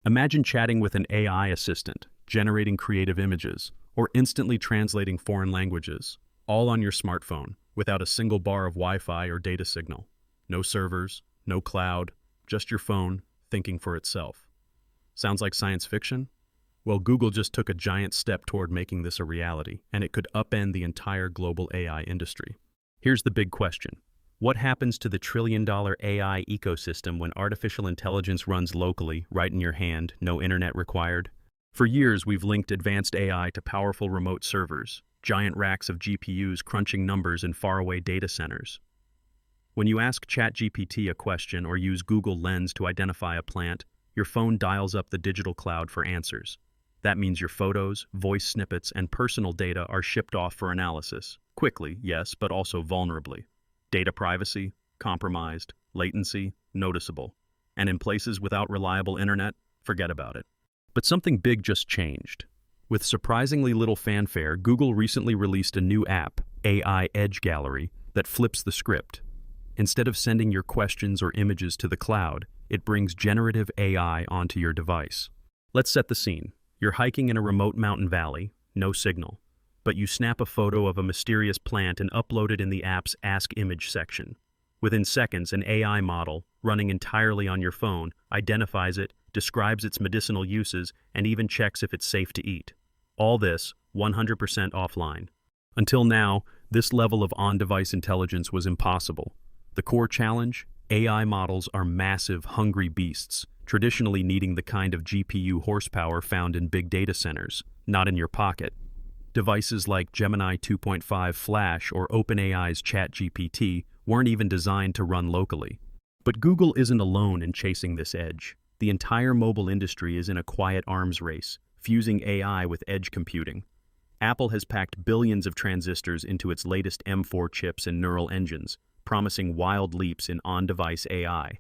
Imagine chatting with an AI assistant, generating creative images, or instantly translating foreign languages, all on your smartphone, without a single bar of Wi-Fi or data signal. No servers, no cloud, just your phone, thinking for itself. Sounds like science fiction? Well, Google just took a giant step toward making this a reality, and it could upend the entire global AI industry. Here's the big question. What happens to the trillion-dollar AI ecosystem when artificial intelligence runs locally, right in your hand, no internet required? For years, we've linked advanced AI to powerful remote servers, giant racks of GPUs crunching numbers in faraway data centers. When you ask ChatGPT a question or use Google Lens to identify a plant, your phone dials up the digital cloud for answers. That means your photos, voice snippets, and personal data are shipped off for analysis. Quickly, yes, but also vulnerably. Data privacy, compromised, latency, noticeable. And in places without reliable internet, forget about it. But something big just changed. With surprisingly little fanfare, Google recently released a new app, AI Edge Gallery, that flips the script. Instead of sending your questions or images to the cloud, it brings generative AI onto your device. Let's set the scene. You're hiking in a remote mountain valley, no signal, but you snap a photo of a mysterious plant and upload it in the app's Ask Image section. Within seconds, an AI model, running entirely on your phone, identifies it, describes its medicinal uses, and even checks if it's safe to eat. All this, 100% offline. Until now, this level of on-device intelligence was impossible. The core challenge? AI models are massive, hungry beasts, traditionally needing the kind of GPU horsepower found in big data centers, not in your pocket. Devices like Gemini 2.5 Flash or OpenAI's ChatGPT weren't even designed to run locally. But Google isn't alone in chasing this edge. The entire mobile industry is in a quiet arms race, fusing AI with edge computing. Apple has packed billions of transistors into its latest M4 chips and neural engines, promising wild leaps in on-device AI.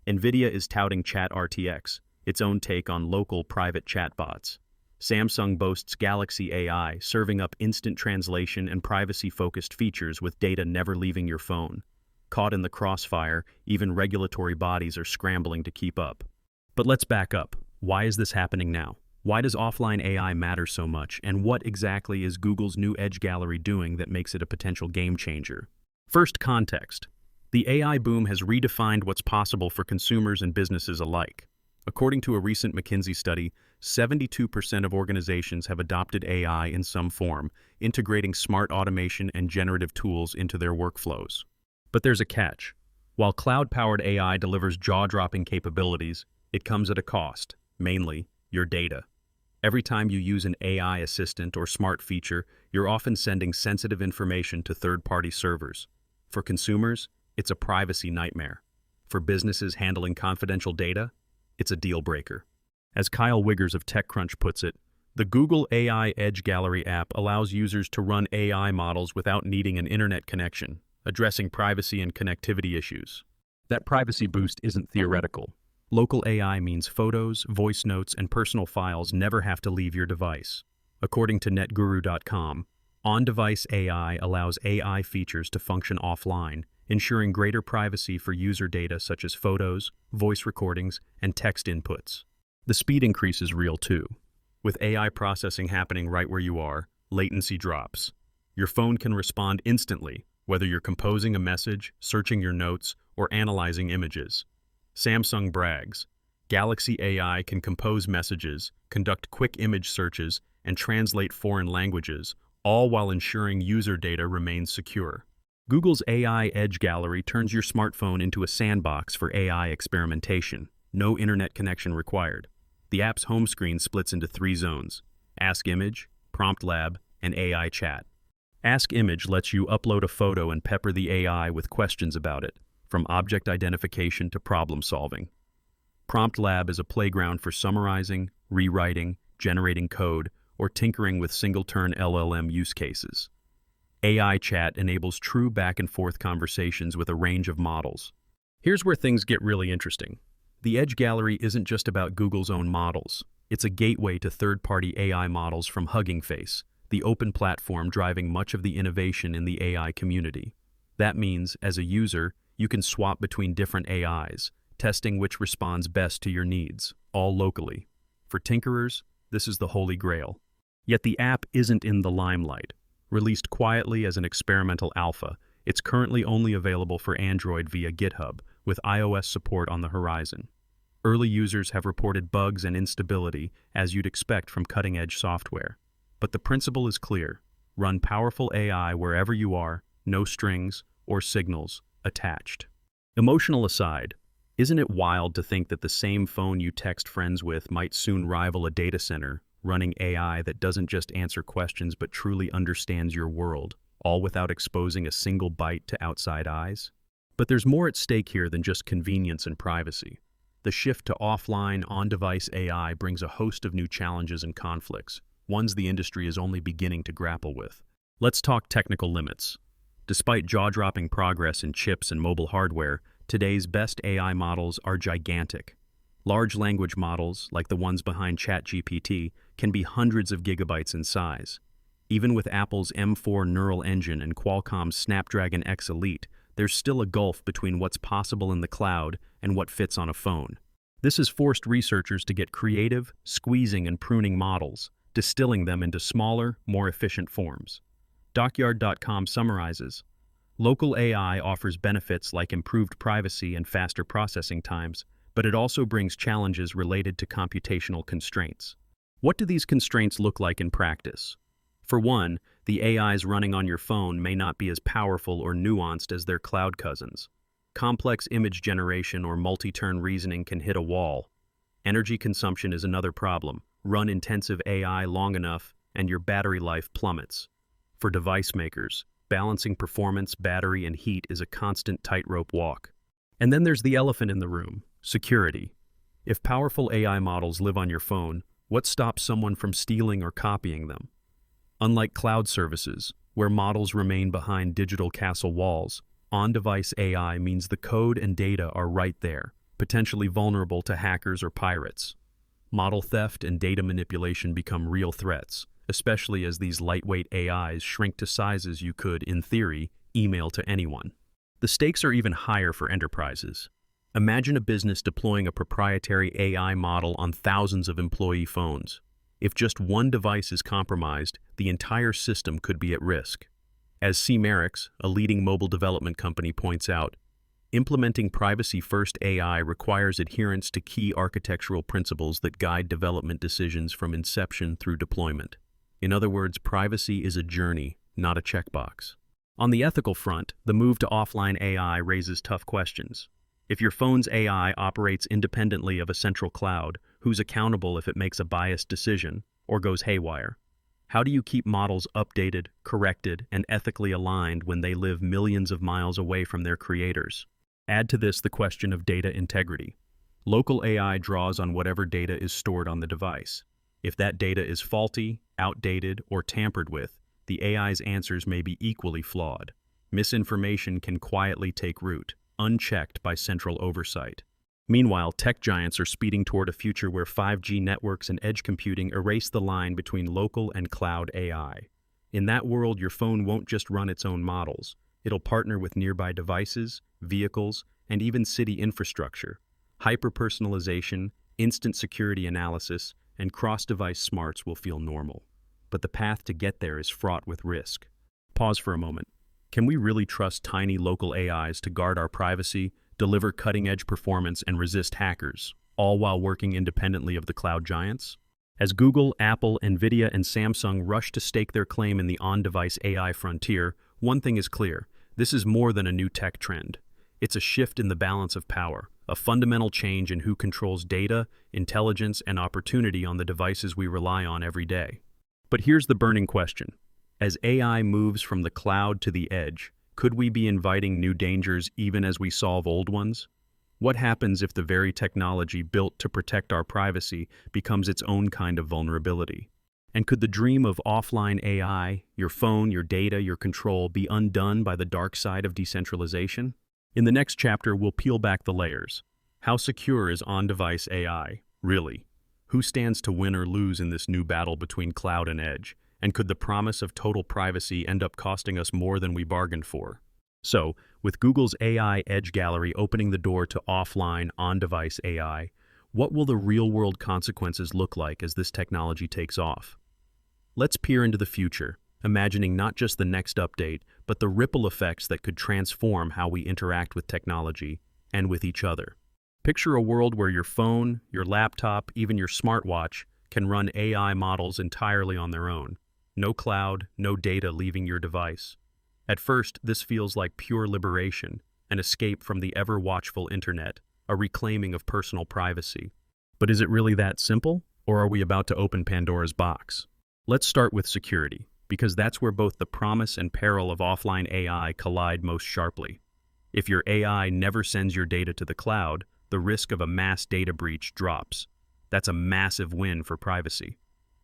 NVIDIA is touting ChatRTX, its own take on local private chatbots. Samsung boasts Galaxy AI, serving up instant translation and privacy-focused features with data never leaving your phone. Caught in the crossfire, even regulatory bodies are scrambling to keep up. But let's back up. Why is this happening now? Why does offline AI matter so much, and what exactly is Google's new Edge Gallery doing that makes it a potential game changer? First, context. The AI boom has redefined what's possible for consumers and businesses alike. According to a recent McKinsey study, 72% of organizations have adopted AI in some form, integrating smart automation and generative tools into their workflows. But there's a catch. While cloud-powered AI delivers jaw-dropping capabilities, it comes at a cost, mainly your data. Every time you use an AI assistant or smart feature, you're often sending sensitive information to third-party servers. For consumers, it's a privacy nightmare. For businesses handling confidential data, it's a deal breaker. As Kyle Wiggers of TechCrunch puts it, the Google AI Edge Gallery app allows users to run AI models without needing an internet connection, addressing privacy and connectivity issues. That privacy boost isn't theoretical. Local AI means photos, voice notes, and personal files never have to leave your device. According to netguru.com, on-device AI allows AI features to function offline, ensuring greater privacy for user data such as photos, voice recordings, and text inputs. The speed increase is real too. With AI processing happening right where you are, latency drops. Your phone can respond instantly, whether you're composing a message, searching your notes, or analyzing images. Samsung brags. Galaxy AI can compose messages, conduct quick image searches, and translate foreign languages, all while ensuring user data remains secure. Google's AI Edge Gallery turns your smartphone into a sandbox for AI experimentation. No internet connection required. The app's home screen splits into 3 zones: Ask Image, Prompt Lab, and AI Chat. Ask Image lets you upload a photo and pepper the AI with questions about it, from object identification to problem solving. Prompt Lab is a playground for summarizing, rewriting, generating code, or tinkering with single-turn LLM use cases. AI Chat enables true back-and-forth conversations with a range of models. Here's where things get really interesting. The Edge Gallery isn't just about Google's own models. It's a gateway to third-party AI models from Hugging Face, the open platform driving much of the innovation in the AI community. That means, as a user, you can swap between different AIs, testing which responds best to your needs. all locally. For tinkerers, this is the holy grail. Yet the app isn't in the limelight. Released quietly as an experimental alpha, it's currently only available for Android via GitHub, with iOS support on the horizon. Early users have reported bugs and instability, as you'd expect from cutting-edge software. But the principle is clear. Run powerful AI wherever you are, no strings or signals attached. Emotional aside, isn't it wild to think that the same phone you text friends with might soon rival a data center, running AI that doesn't just answer questions but truly understands your world, all without exposing a single byte to outside eyes? But there's more at stake here than just convenience and privacy. The shift to offline, on-device AI brings a host of new challenges and conflicts, ones the industry is only beginning to grapple with. Let's talk technical limits. Despite jaw-dropping progress in chips and mobile hardware, today's best AI models are gigantic. Large language models, like the ones behind ChatGPT, can be hundreds of gigabytes in size. Even with Apple's M4 neural engine and Qualcomm's Snapdragon X Elite, there's still a gulf between what's possible in the cloud and what fits on a phone. This has forced researchers to get creative, squeezing and pruning models, distilling them into smaller, more efficient forms. Dockyard.com summarizes, local AI offers benefits like improved privacy and faster processing times, but it also brings challenges related to computational constraints. What do these constraints look like in practice? For one, the AIs running on your phone may not be as powerful or nuanced as their cloud cousins. Complex image generation or multi-turn reasoning can hit a wall. Energy consumption is another problem. Run intensive AI long enough, and your battery life plummets. For device makers, balancing performance, battery, and heat is a constant tightrope walk. And then there's the elephant in the room, security. If powerful AI models live on your phone, what stops someone from stealing or copying them? Unlike cloud services, where models remain behind digital castle walls, on-device AI means the code and data are right there, potentially vulnerable to hackers or pirates. Model theft and data manipulation become real threats, especially as these lightweight AIs shrink to sizes you could, in theory, email to anyone. The stakes are even higher for enterprises. Imagine a business deploying a proprietary AI model on thousands of employee phones. If just one device is compromised, the entire system could be at risk. As Merix, a leading mobile development company, points out, implementing privacy-first AI requires adherence to key architectural principles that guide development decisions from inception through deployment. In other words, privacy is a journey, not a checkbox. On the ethical front, the move to offline AI raises tough questions. If your phone's AI operates independently of a central cloud, who's accountable if it makes a biased decision or goes haywire? How do you keep models updated, corrected, and ethically aligned when they live millions of miles away from their creators? Add to this the question of data integrity. Local AI draws on whatever data is stored on the device. If that data is faulty, outdated, or tampered with, the AI's answers may be equally flawed. Misinformation can quietly take root, unchecked by central oversight. Meanwhile, tech giants are speeding toward a future where 5G networks and edge computing erase the line between local and cloud AI. In that world, your phone won't just run its own models. It'll partner with nearby devices, vehicles, and even city infrastructure. Hyper-personalization, instant security analysis, and cross-device smarts will feel normal. But the path to get there is fraught with risk. Pause for a moment. Can we really trust tiny local AIs to guard our privacy, deliver cutting-edge performance, and resist hackers, all while working independently of the cloud giants? As Google, Apple, Nvidia, and Samsung rush to stake their claim in the on-device AI frontier, one thing is clear: this is more than a new tech trend. It's a shift in the balance of power, a fundamental change in who controls data, intelligence, and opportunity on the devices we rely on every day. But here's the burning question. As AI moves from the cloud to the edge, could we be inviting new dangers even as we solve old ones? What happens if the very technology built to protect our privacy becomes its own kind of vulnerability? And could the dream of offline AI, your phone, your data, your control, be undone by the dark side of decentralization? In the next chapter, we'll peel back the layers. How secure is on-device AI, really? Who stands to win or lose in this new battle between cloud and edge? And could the promise of total privacy end up costing us more than we bargained for? So, with Google's AI Edge Gallery opening the door to offline, on-device AI, What will the real-world consequences look like as this technology takes off? Let's peer into the future, imagining not just the next update, but the ripple effects that could transform how we interact with technology and with each other. Picture a world where your phone, your laptop, even your smartwatch can run AI models entirely on their own. No cloud, no data leaving your device. At first, this feels like pure liberation, an escape from the ever-watchful internet, a reclaiming of personal privacy. But is it really that simple, or are we about to open Pandora's box? Let's start with security, because that's where both the promise and peril of offline AI collide most sharply. If your AI never sends your data to the cloud, the risk of a mass data breach drops. That's a massive win for privacy.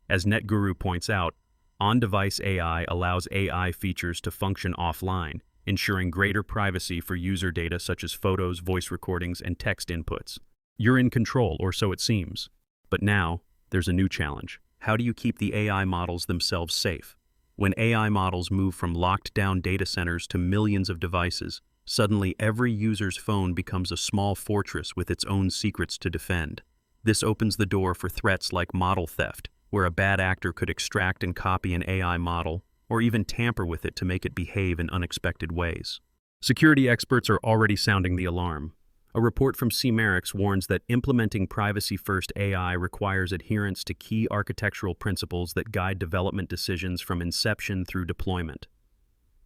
As NetGuru points out, on-device AI allows AI features to function offline, ensuring greater privacy for user data such as photos, voice recordings, and text inputs. You're in control, or so it seems. But now, there's a new challenge. How do you keep the AI models themselves safe? When AI models move from locked-down data centers to millions of devices, suddenly every user's phone becomes a small fortress with its own secrets to defend. This opens the door for threats like model theft, where a bad actor could extract and copy an AI model, or even tamper with it to make it behave in unexpected ways. Security experts are already sounding the alarm. A report from CMERICS warns that implementing privacy-first AI requires adherence to key architectural principles that guide development decisions from inception through deployment.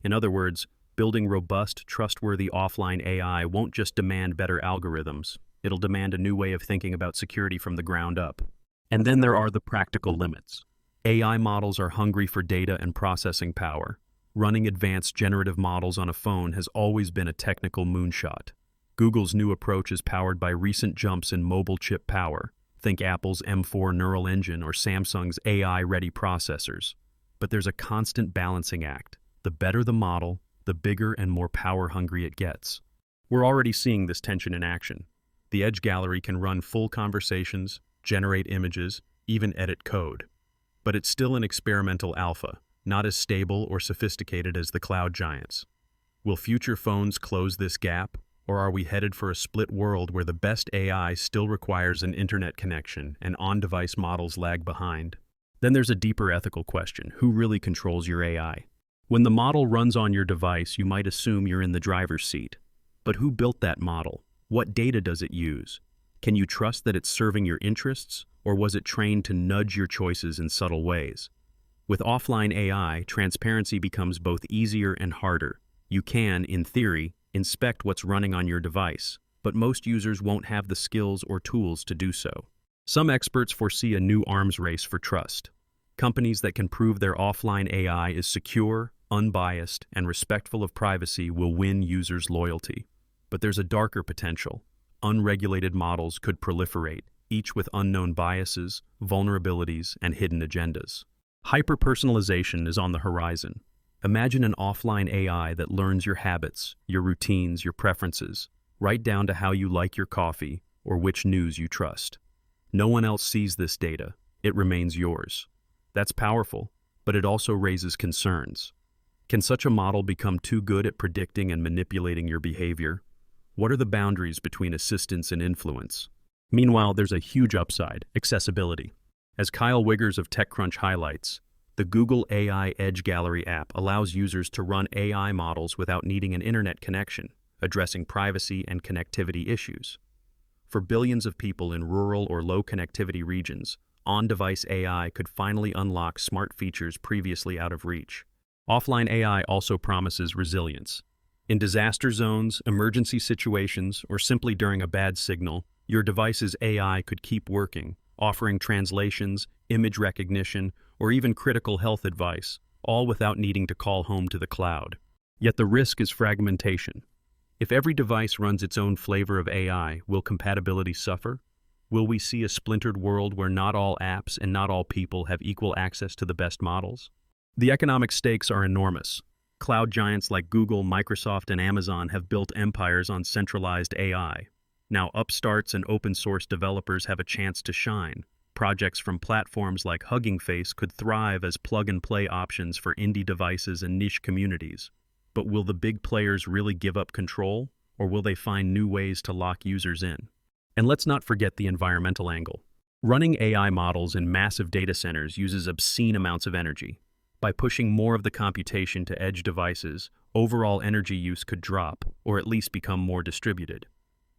In other words, building robust, trustworthy offline AI won't just demand better algorithms. It'll demand a new way of thinking about security from the ground up. And then there are the practical limits. AI models are hungry for data and processing power. Running advanced generative models on a phone has always been a technical moonshot. Google's new approach is powered by recent jumps in mobile chip power. Think Apple's M4 neural engine or Samsung's AI-ready processors. But there's a constant balancing act. The better the model, the bigger and more power-hungry it gets. We're already seeing this tension in action. The Edge Gallery can run full conversations, generate images, even edit code. But it's still an experimental alpha, not as stable or sophisticated as the cloud giants. Will future phones close this gap, or are we headed for a split world where the best AI still requires an internet connection and on-device models lag behind? Then there's a deeper ethical question. Who really controls your AI? When the model runs on your device, you might assume you're in the driver's seat. But who built that model? What data does it use? Can you trust that it's serving your interests, or was it trained to nudge your choices in subtle ways? With offline AI, transparency becomes both easier and harder. You can, in theory, inspect what's running on your device, but most users won't have the skills or tools to do so. Some experts foresee a new arms race for trust. Companies that can prove their offline AI is secure, unbiased, and respectful of privacy will win users' loyalty. But there's a darker potential. Unregulated models could proliferate, each with unknown biases, vulnerabilities, and hidden agendas. Hyper-personalization is on the horizon. Imagine an offline AI that learns your habits, your routines, your preferences, right down to how you like your coffee or which news you trust. No one else sees this data. It remains yours. That's powerful, but it also raises concerns. Can such a model become too good at predicting and manipulating your behavior? What are the boundaries between assistance and influence? Meanwhile, there's a huge upside: accessibility. As Kyle Wiggers of TechCrunch highlights, the Google AI Edge Gallery app allows users to run AI models without needing an internet connection, addressing privacy and connectivity issues. For billions of people in rural or low connectivity regions, on-device AI could finally unlock smart features previously out of reach. Offline AI also promises resilience. In disaster zones, emergency situations, or simply during a bad signal, your device's AI could keep working, offering translations, image recognition, or even critical health advice, all without needing to call home to the cloud. Yet the risk is fragmentation. If every device runs its own flavor of AI, will compatibility suffer? Will we see a splintered world where not all apps and not all people have equal access to the best models? The economic stakes are enormous. Cloud giants like Google, Microsoft, and Amazon have built empires on centralized AI. Now upstarts and open-source developers have a chance to shine. Projects from platforms like Hugging Face could thrive as plug-and-play options for indie devices and niche communities. But will the big players really give up control, or will they find new ways to lock users in? And let's not forget the environmental angle. Running AI models in massive data centers uses obscene amounts of energy. By pushing more of the computation to edge devices, overall energy use could drop, or at least become more distributed.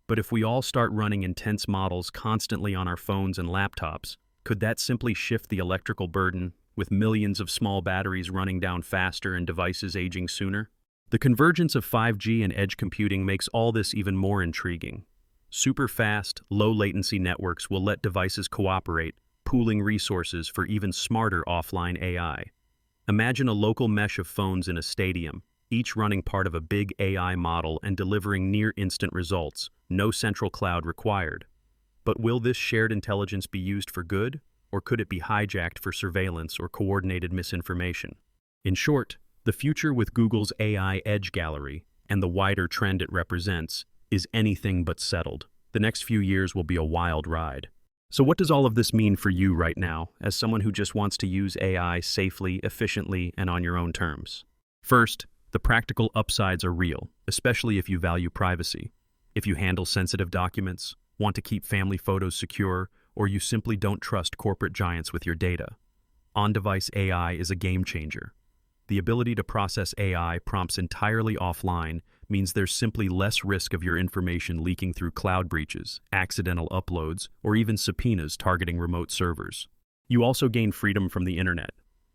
But if we all start running intense models constantly on our phones and laptops, could that simply shift the electrical burden, with millions of small batteries running down faster and devices aging sooner? The convergence of 5G and edge computing makes all this even more intriguing. Super fast, low-latency networks will let devices cooperate, pooling resources for even smarter offline AI. Imagine a local mesh of phones in a stadium, each running part of a big AI model and delivering near-instant results, no central cloud required. But will this shared intelligence be used for good, or could it be hijacked for surveillance or coordinated misinformation? In short, the future with Google's AI Edge Gallery and the wider trend it represents is anything but settled. The next few years will be a wild ride. So what does all of this mean for you right now, as someone who just wants to use AI safely, efficiently, and on your own terms? First, the practical upsides are real, especially if you value privacy. If you handle sensitive documents, want to keep family photos secure, or you simply don't trust corporate giants with your data. On-device AI is a game changer. The ability to process AI prompts entirely offline means there's simply less risk of your information leaking through cloud breaches, accidental uploads, or even subpoenas targeting remote servers. You also gain freedom from the internet.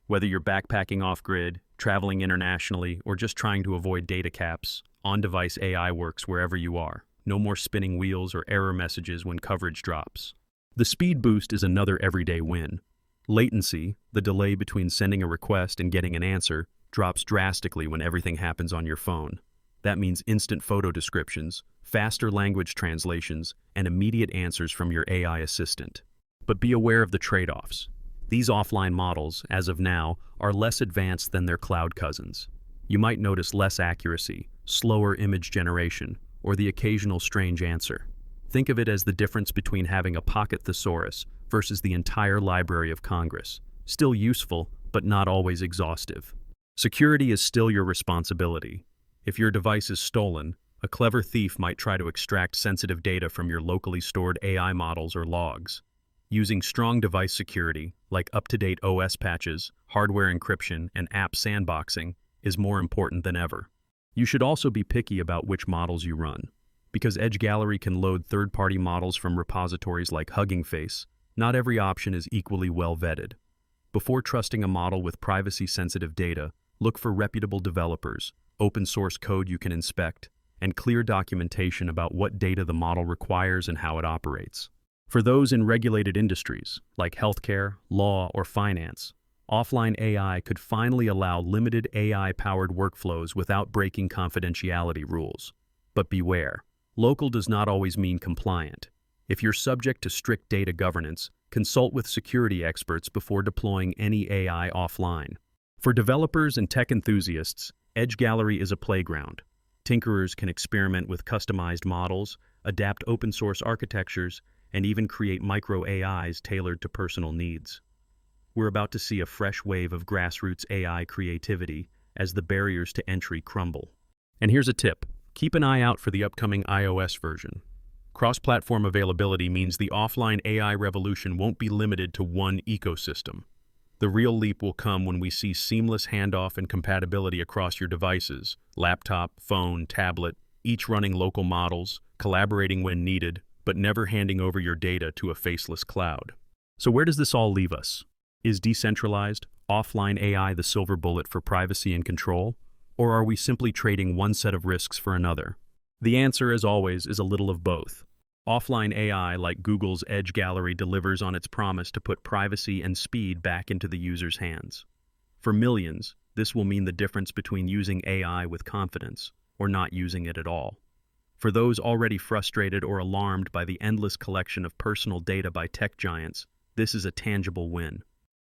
Whether you're backpacking off-grid, traveling internationally, or just trying to avoid data caps, on-device AI works wherever you are. No more spinning wheels or error messages when coverage drops. The speed boost is another everyday win. Latency, the delay between sending a request and getting an answer, drops drastically when everything happens on your phone. That means instant photo descriptions, faster language translations, and immediate answers from your AI assistant. But be aware of the trade-offs. These offline models, as of now, are less advanced than their cloud cousins. You might notice less accuracy, slower image generation, or the occasional strange answer. Think of it as the difference between having a pocket thesaurus versus the entire Library of Congress. Still useful, but not always exhaustive. Security is still your responsibility. If your device is stolen, a clever thief might try to extract sensitive data from your locally stored AI models or logs. Using strong device security, like up-to-date OS patches, hardware encryption, and app sandboxing, is more important than ever. You should also be picky about which models you run. Because Edge Gallery can load third-party models from repositories like Hugging Face, not every option is equally well vetted. Before trusting a model with privacy-sensitive data, look for reputable developers, open-source code you can inspect, and clear documentation about what data the model requires and how it operates. For those in regulated industries, like healthcare, law, or finance, offline AI could finally allow limited AI-powered workflows without breaking confidentiality rules. But beware. Local does not always mean compliant. If you're subject to strict data governance, consult with security experts before deploying any AI offline. For developers and tech enthusiasts, Edge Gallery is a playground. Tinkerers can experiment with customized models, adapt open-source architectures, and even create micro-AIs tailored to personal needs. We're about to see a fresh wave of grassroots AI creativity as the barriers to entry crumble. And here's a tip. Keep an eye out for the upcoming iOS version. Cross-platform availability means the offline AI revolution won't be limited to one ecosystem. The real leap will come when we see seamless handoff and compatibility across your devices, laptop, phone, tablet, each running local models, collaborating when needed, but never handing over your data to a faceless cloud. So where does this all leave us? Is decentralized, offline AI the silver bullet for privacy and control? Or are we simply trading one set of risks for another? The answer, as always, is a little of both. Offline AI, like Google's Edge Gallery, delivers on its promise to put privacy and speed back into the user's hands. For millions, this will mean the difference between using AI with confidence or not using it at all. For those already frustrated or alarmed by the endless collection of personal data by tech giants, this is a tangible win.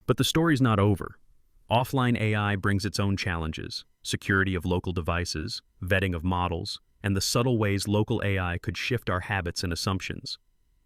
But the story's not over. Offline AI brings its own challenges: security of local devices, vetting of models, and the subtle ways local AI could shift our habits and assumptions.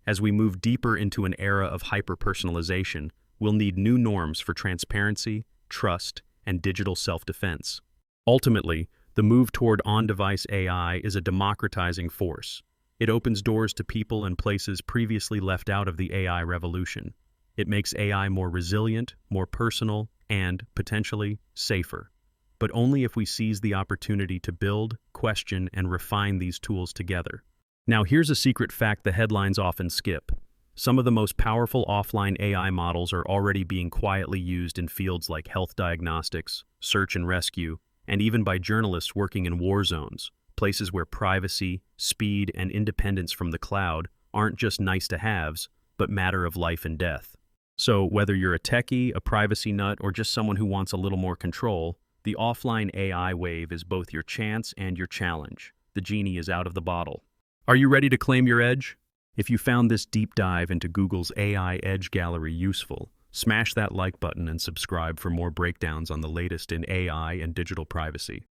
As we move deeper into an era of hyper-personalization, we'll need new norms for transparency, trust, and digital self-defense. Ultimately, the move toward on-device AI is a democratizing force. It opens doors to people and places previously left out of the AI revolution. It makes AI more resilient, more personal, and, potentially, safer. But only if we seize the opportunity to build, question, and refine these tools together. Now, here's a secret fact the headlines often skip. Some of the most powerful offline AI models are already being quietly used in fields like health diagnostics, search and rescue, and even by journalists working in war zones, places where privacy, speed, and independence from the cloud aren't just nice-to-haves, but matter of life and death. So, whether you're a techie, a privacy nut, or just someone who wants a little more control, the offline AI wave is both your chance and your challenge. The genie is out of the bottle. Are you ready to claim your edge? If you found this deep dive into Google's AI Edge Gallery useful, smash that like button and subscribe for more breakdowns on the latest in AI and digital privacy.